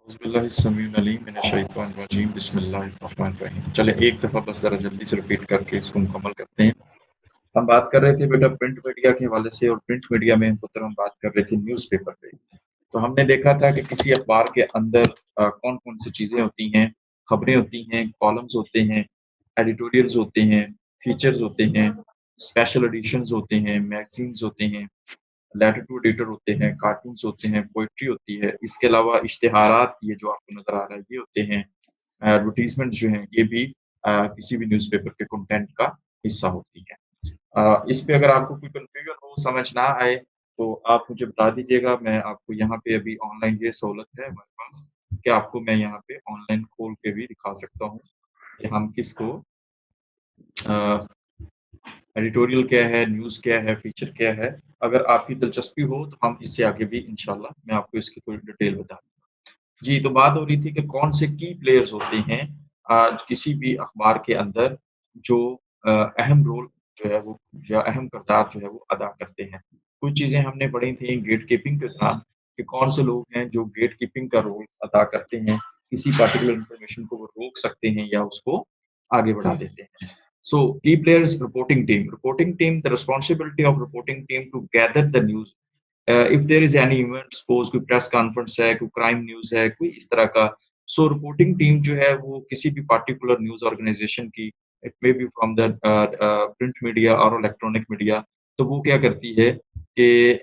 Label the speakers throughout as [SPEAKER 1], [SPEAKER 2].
[SPEAKER 1] बिस्मिल्लाहिर्रहमानिर्रहीम। चले एक दफ़ा बस ज़रा जल्दी से रिपीट करके इसको मुकम्मल करते हैं। हम बात कर रहे थे बेटा प्रिंट मीडिया के हवाले से और प्रिंट मीडिया में पुत्र हम बात कर रहे थे न्यूज़पेपर पे। तो हमने देखा था कि किसी अखबार के अंदर कौन-कौन सी चीज़ें होती हैं, खबरें होती हैं, कॉलम्स होते हैं, एडिटोरियल्स होते हैं, फीचर्स होते हैं, स्पेशल एडिशंस होते हैं, मैगज़ीन्स होते हैं, लेटर टू एडिटर होते हैं, कार्टून्स होते हैं, पोएट्री होती है। इसके अलावा इश्तिहारात ये जो आपको नज़र आ रहा है ये होते हैं। एडवर्टाइज़मेंट जो हैं ये भी किसी भी न्यूज़पेपर के कंटेंट का हिस्सा होती हैं। इस पे अगर आपको कोई कन्फ्यूजन हो, समझ ना आए, तो आप मुझे बता दीजिएगा। मैं आपको यहाँ पे अभी ऑनलाइन ये सहूलत है हमारे पास कि आपको मैं यहाँ पे ऑनलाइन खोल के भी दिखा सकता हूँ कि हम किसको अ, एडिटोरियल क्या है, न्यूज़ क्या है, फीचर क्या है। अगर आपकी दिलचस्पी हो तो हम इससे आगे भी इंशाल्लाह मैं आपको इसकी थोड़ी डिटेल बता दूँगा। जी, तो बात हो रही थी कि कौन से की प्लेयर्स होते हैं किसी भी अखबार के अंदर जो अहम रोल जो है वो या अहम किरदार जो है वो अदा करते हैं। कुछ चीज़ें हमने पढ़ी थी गेट कीपिंग के दौरान कि कौन से लोग हैं जो गेट कीपिंग का रोल अदा करते हैं, किसी पार्टिकुलर इन्फॉर्मेशन को वो रोक सकते हैं या उसको आगे बढ़ा देते हैं। So, key players reporting team. Reporting team, the responsibility of reporting team to gather the news. If there is any event, suppose कोई प्रेस कॉन्फ्रेंस है, कोई क्राइम न्यूज़ है, कोई इस तरह का, सो रिपोर्टिंग टीम जो है वो किसी भी पार्टिकुलर न्यूज़ ऑर्गेनाइज़ेशन की, it may be from the print media और इलेक्ट्रॉनिक मीडिया, तो वो क्या करती है कि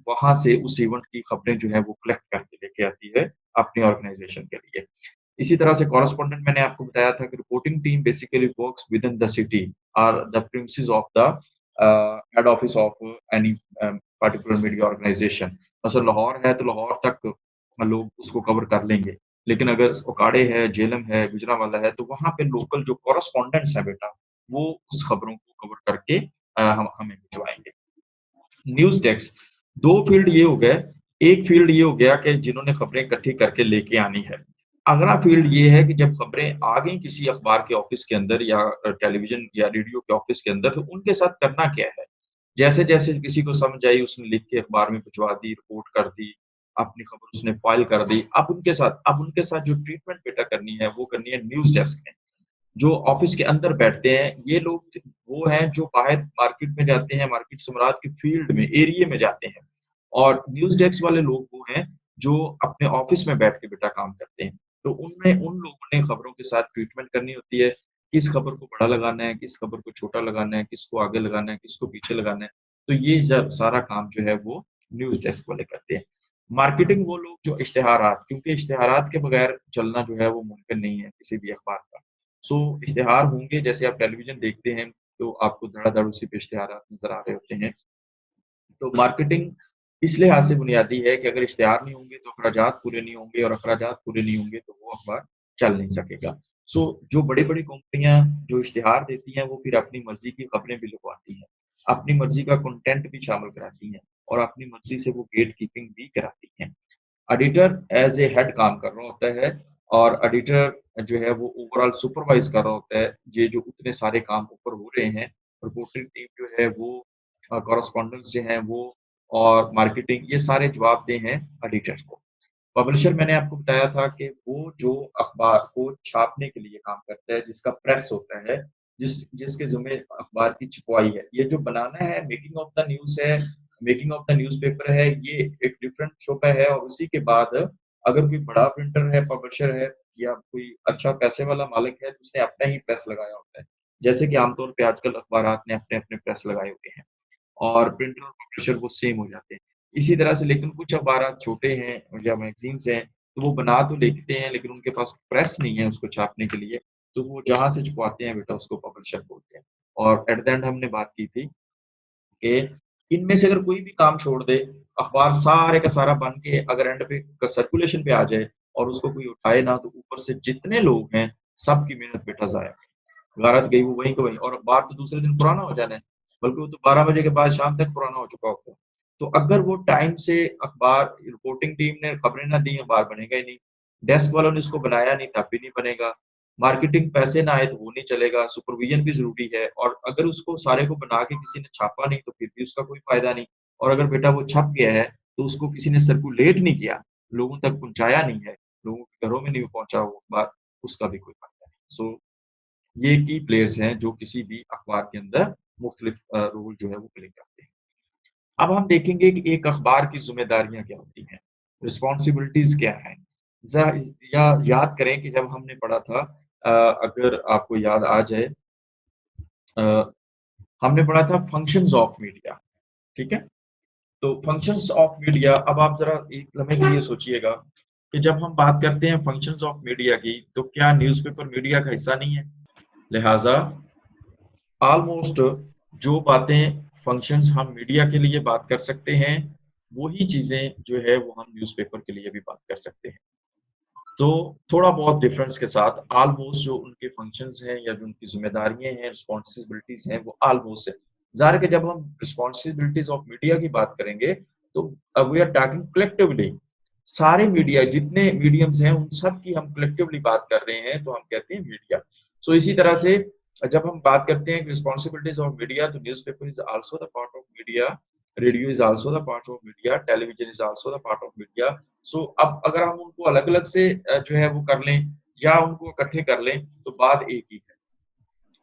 [SPEAKER 1] वहाँ से उस इवेंट की खबरें जो है वो कलेक्ट करके लेके आती है अपनी ऑर्गेनाइज़ेशन के लिए। इसी तरह से कॉरेस्पोंडेंट मैंने आपको बताया था कि reporting team basically works within the city और the premises of the head office of any particular media organisation. मसलन लाहौर है तो लाहौर तक लोग उसको कवर कर लेंगे। लेकिन अगर ओकाड़े है, जेलम है, गुजरांवाला है, तो वहाँ पे लोकल जो कॉरेस्पोंडेंट्स हैं बेटा, वो उस खबरों को कवर करके हम हमें भिजवाएँगे। न्यूज़ डेस्क 2 फ़ील्ड ये हो गए, एक फ़ील्ड ये हो गया कि जिन्होंने खबरें इकट्ठी करके लेके आनी है। अगला फ़ील्ड ये है कि जब खबरें आ गई किसी अखबार के ऑफ़िस के अंदर या टेलीविज़न या रेडियो के ऑफ़िस के अंदर, तो उनके साथ करना क्या है? जैसे-जैसे किसी को समझ आई उसने लिख के अखबार में भिजवा दी, रिपोर्ट कर दी, अपनी खबर उसने फ़ाइल कर दी। अब उनके साथ जो ट्रीटमेंट बेटा करनी है, वो करनी है न्यूज़ डेस्क ने। जो ऑफ़िस के अंदर बैठते हैं, ये लोग वो हैं जो बाहर मार्केट में जाते हैं, मार्केट सम्राट के फ़ील्ड में, एरिये में जाते हैं। और न्यूज़ डेस्क वाले लोग वो हैं, जो अपने ऑफ़िस में बैठ के बेटा काम करते हैं। तो उनमें उन लोगों ने खबरों के साथ ट्रीटमेंट करनी होती है, किस खबर को बड़ा लगाना है, किस खबर को छोटा लगाना है, किसको आगे लगाना है, किसको पीछे लगाना है। तो ये जब सारा काम जो है वो न्यूज़ डेस्क वाले करते हैं। मार्केटिंग वो लोग जो इश्तिहारात, क्योंकि इश्तिहारात के बगैर चलना जो है वो मुमकिन नहीं है किसी भी अखबार का। सो इश्तिहार होंगे, जैसे आप टेलीविज़न देखते हैं, तो आपको धड़ाधड़ उसी पे इश्तिहारात नज़र आ रहे होते हैं। तो मार्केटिंग इस लिहाज से बुनियादी है कि अगर इश्तिहार नहीं होंगे तो अखराजात पूरे नहीं होंगे और अखराजात पूरे नहीं होंगे तो वो अखबार चल नहीं सकेगा। सो जो बड़ी-बड़ी कंपनियाँ जो इश्तिहार देती हैं, वो फिर अपनी मर्ज़ी की खबरें भी लिखवाती हैं, अपनी मर्ज़ी का कंटेंट भी शामिल कराती हैं और अपनी मर्ज़ी से वो गेट कीपिंग भी कराती हैं। एडिटर एज़ ए हेड काम कर रहा होता है और एडिटर जो है वो ओवरऑल सुपरवाइज़ कर रहा होता है, ये जो उतने सारे काम ऊपर हो रहे हैं, रिपोर्टिंग टीम जो है वो कॉरेस्पोंडेंट्स जो हैं वो और मार्केटिंग ये सारे जवाबदेह हैं एडिटर्स को। पब्लिशर मैंने आपको बताया था कि वो जो अखबार को छापने के लिए काम करता है, जिसका प्रेस होता है, जिसके ज़िम्मे अखबार की छपवाई है। ये जो बनाना है, मेकिंग ऑफ द न्यूज़ है, मेकिंग ऑफ द न्यूज़पेपर है, ये एक डिफरेंट शोबा है और उसी के बाद अगर कोई बड़ा प्रिंटर है, पब्लिशर है या कोई अच्छा पैसे वाला मालिक है, तो उसने अपना ही प्रेस लगाया होता है। जैसे कि आमतौर पे आजकल अखबारात ने अपने-अपने प्रेस लगाए हुए हैं। और प्रिंटर और पब्लिशर वो सेम हो जाते हैं। इसी तरह से लेकिन कुछ अखबारात छोटे हैं या मैगज़ीन्स हैं, तो वो बना तो लिखते हैं लेकिन उनके पास प्रेस नहीं है उसको छापने के लिए, तो वो जहाँ से छपवाते हैं बेटा उसको पब्लिशर बोलते हैं। और एट द एंड हमने बात की थी कि इनमें से अगर कोई भी काम छोड़ दे, अखबार सारे का सारा बन के अगर एंड पे सर्कुलेशन पे आ जाए और उसको कोई उठाए ना, तो ऊपर से जितने लोग हैं, सबकी मेहनत बेटा ज़ाया। गारत गई वो वहीं की वहीं और अखबार तो दूसरे दिन पुराना हो जाना है, बल्कि वो तो 12 बजे के बाद शाम तक पुराना हो चुका होता है। तो अगर वो टाइम से अखबार रिपोर्टिंग टीम ने खबरें ना दी, अखबार बनेगा ही नहीं। डेस्क वालों ने इसको बनाया नहीं, तब भी नहीं बनेगा। मार्केटिंग पैसे ना आए तो वो नहीं चलेगा, सुपरविज़न भी ज़रूरी है और अगर उसको सारे को बना के किसी ने छापा नहीं, तो फिर भी उसका कोई फ़ायदा नहीं और अगर बेटा वो छप गया है, तो उसको किसी ने सर्कुलेट नहीं किया, लोगों तक पहुँचाया नहीं है, लोगों घरों में नहीं पहुँचा वो अखबार, उसका भी कोई पता नहीं। सो ये की प्लेयर्स हैं जो किसी भी अखबार के अंदर मुख्तलिफ रोल जो है वो प्ले करते हैं। अब हम देखेंगे कि एक अखबार की ज़िम्मेदारियाँ क्या होती हैं, रिस्पॉन्सिबिलिटीज़ क्या हैं? ज़रा या याद करें कि जब हमने पढ़ा था अगर आपको याद आ जाए अ, हमने पढ़ा था फंक्शंस ऑफ मीडिया, ठीक है? तो फंक्शंस ऑफ मीडिया अब आप ज़रा एक लम्हे के लिए सोचिएगा कि जब हम बात करते हैं फंक्शंस ऑफ मीडिया की, तो क्या न्यूज़पेपर मीडिया का हिस्सा नहीं है? लिहाज़ा ऑलमोस्ट जो बातें फंक्शंस हम मीडिया के लिए बात कर सकते हैं, वही चीज़ें जो है वो हम न्यूज़पेपर के लिए भी बात कर सकते हैं। तो थोड़ा बहुत डिफरेंस के साथ ऑलमोस्ट जो उनके फंक्शंस हैं या जो उनकी ज़िम्मेदारियाँ हैं, रिस्पॉन्सिबिलिटीज़ हैं, वो ऑलमोस्ट है। ज़ाहिर है कि जब हम रिस्पॉन्सिबिलिटीज़ ऑफ मीडिया की बात करेंगे, तो वी आर टॉकिंग कलेक्टिवली। सारे मीडिया जितने मीडियम्स हैं, उन सब की हम कलेक्टिवली बात कर रहे हैं, तो हम कहते हैं मीडिया। सो इसी तरह से जब हम बात करते हैं रिस्पॉन्सिबिलिटीज़ ऑफ मीडिया, तो newspaper is also the part of media, radio is also the part of media, television is also the part of media. So अब अगर हम उनको अलग-अलग से जो है वो कर लें या उनको इकट्ठे कर लें, तो बात एक ही है।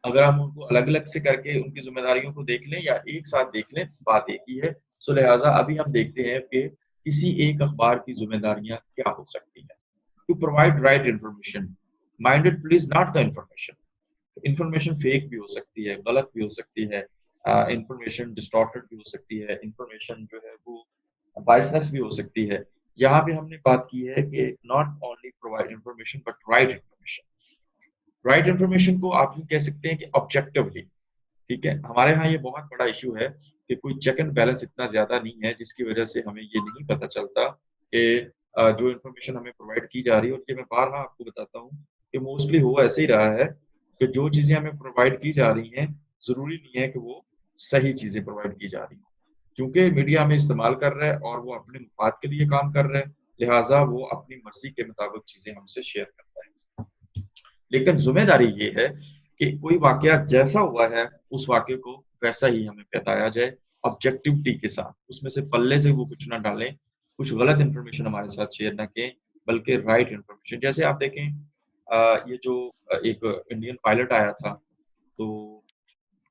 [SPEAKER 1] अगर हम उनको अलग-अलग से करके उनकी ज़िम्मेदारियों को देख लें या एक साथ देख लें, बात एक ही है। सो लिहाज़ा अभी हम देखते हैं कि किसी एक अखबार की ज़िम्मेदारियाँ क्या हो सकती हैं। To provide right information, minded please not the information. Information fake भी हो सकती है, गलत भी हो सकती है, इन्फॉर्मेशन डिस्टॉर्टेड भी हो सकती है, इन्फॉर्मेशन जो है वो बायसनेस भी हो सकती है। यहाँ पे हमने बात की है कि not only provide information but right information. Right information को आप यूँ कह सकते हैं कि ऑब्जेक्टिवली, ठीक है? हमारे यहाँ ये बहुत बड़ा इश्यू है कि कोई चेक एंड बैलेंस इतना ज़्यादा नहीं है, जिसकी वजह से हमें ये नहीं पता चलता कि जो इन्फॉर्मेशन हमें प्रोवाइड की जा रही है और ये मैं बारहा आपको बताता हूँ कि मोस्टली हो ऐसे ही रहा है कि जो चीज़ें हमें प्रोवाइड की जा रही हैं, ज़रूरी नहीं है कि वो सही चीज़ें प्रोवाइड की जा रही हों। क्योंकि मीडिया हमें इस्तेमाल कर रहा है और वो अपने मफ़ाद के लिए काम कर रहा है, लिहाज़ा वो अपनी मर्ज़ी के मुताबिक चीज़ें हमसे शेयर करता है। लेकिन ज़िम्मेदारी ये है कि कोई वाक़या जैसा हुआ है, उस वाक़ये को वैसा ही हमें बताया जाए, ऑब्जेक्टिविटी के साथ। उसमें से पल्ले से वो कुछ ना डालें, कुछ गलत इन्फॉर्मेशन हमारे साथ शेयर ना किए, बल्कि राइट इन्फॉर्मेशन। जैसे आप देखें ये जो एक इंडियन पायलट आया था, तो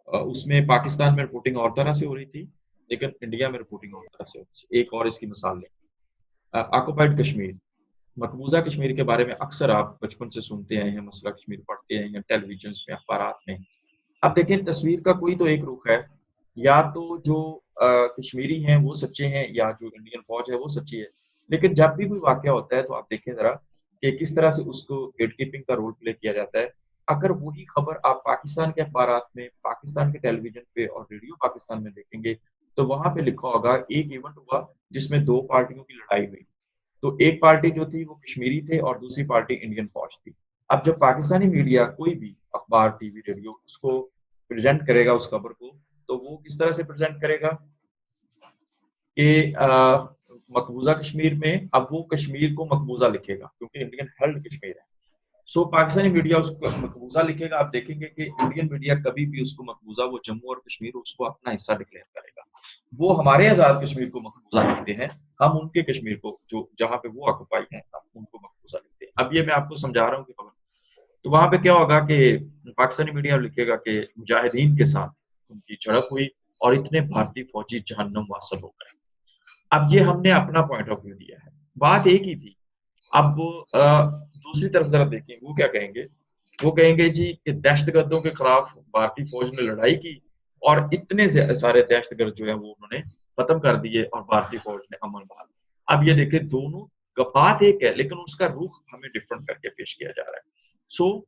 [SPEAKER 1] उसमें पाकिस्तान में रिपोर्टिंग और तरह से हो रही थी, लेकिन इंडिया में रिपोर्टिंग और तरह से हो रही थी। एक और इसकी मिसाल लें ऑक्युपाइड कश्मीर, मकबूज़ा कश्मीर के बारे में अक्सर आप बचपन से सुनते आए हैं, मसला कश्मीर पढ़ते आए हैं, टेलीविज़न्स में, अखबारात में। अब देखें तस्वीर का कोई तो एक रुख है, या तो जो कश्मीरी हैं वो सच्चे हैं या जो इंडियन फ़ौज है वो सच्ची है। लेकिन जब भी कोई वाक़या होता है तो आप देखें ज़रा कि किस तरह से उसको गेटकीपिंग का रोल प्ले किया जाता है। अगर वही खबर आप पाकिस्तान के अखबारात में, पाकिस्तान के टेलीविज़न पे और रेडियो पाकिस्तान में देखेंगे, तो वहाँ पे लिखा होगा एक इवेंट हुआ जिसमें 2 पार्टियों की लड़ाई हुई। तो एक पार्टी जो थी वो कश्मीरी थे और दूसरी पार्टी इंडियन फ़ौज थी। अब जब पाकिस्तानी मीडिया कोई भी अखबार, टीवी, रेडियो उसको प्रेज़ेंट करेगा उस खबर को, तो वो किस तरह से प्रेज़ेंट करेगा कि मकबूज़ा कश्मीर में अब वो कश्मीर को मकबूज़ा लिखेगा क्योंकि इंडियन हेल्ड कश्मीर है। सो पाकिस्तानी मीडिया उसको मकबूज़ा लिखेगा, आप देखेंगे कि इंडियन मीडिया कभी भी उसको मकबूज़ा वो जम्मू और कश्मीर उसको अपना हिस्सा डिक्लेयर करेगा। वो हमारे आज़ाद कश्मीर को मकबूज़ा लिखते हैं, हम उनके कश्मीर को जो जहाँ पे वो ऑक्यूपाई हैं, हम उनको मकबूज़ा लिखते हैं। अब ये मैं आपको समझा रहा हूँ कि खबर तो वहाँ पे क्या होगा कि पाकिस्तानी मीडिया लिखेगा कि मुजाहिदीन के साथ उनकी झड़प हुई और इतने भारतीय फौजी जहन्नुम वासिल हो गए। अब ये हमने अपना पॉइंट ऑफ व्यू दिया है, बात एक ही थी। अब दूसरी तरफ ज़रा देखें, वो क्या कहेंगे? वो कहेंगे जी कि दहशतगर्दों के खिलाफ भारतीय फ़ौज ने लड़ाई की और इतने सारे दहशतगर्द जो हैं वो उन्होंने खत्म कर दिए और भारतीय फ़ौज ने अमन बहाल। अब ये देखिए दोनों का बात एक है लेकिन उसका रुख हमें डिफरेंट करके पेश किया जा रहा है। सो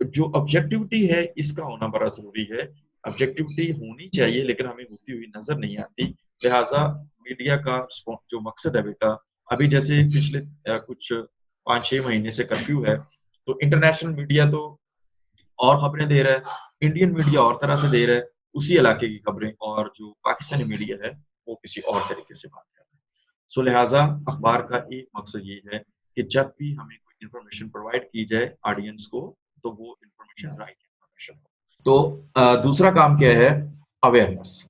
[SPEAKER 1] जो ऑब्जेक्टिविटी है इसका होना बड़ा ज़रूरी है। ऑब्जेक्टिविटी होनी चाहिए लेकिन हमें होती हुई नज़र नहीं आती। लिहाज़ा मीडिया का जो मकसद है बेटा, अभी जैसे पिछले कुछ 5-6 महीने से कर्फ्यू है, तो इंटरनेशनल मीडिया तो और खबरें दे रहा है, इंडियन मीडिया और तरह से दे रहा है, उसी इलाके की खबरें और जो पाकिस्तानी मीडिया है, वो किसी और तरीके से बात कर रहा है। सो लिहाज़ा अखबार का एक मकसद ये है कि जब भी हमें कोई इन्फॉर्मेशन प्रोवाइड की जाए ऑडियंस को, तो वो इन्फॉर्मेशन राइट इन्फॉर्मेशन हो। तो दूसरा काम क्या है? अवेयरनेस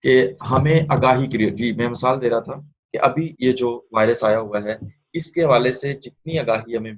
[SPEAKER 1] कि हमें आगाही क्रिएट जी, मैं मिसाल दे रहा था कि अभी ये जो वायरस आया हुआ है, इसके हवाले से जितनी आगाही हमें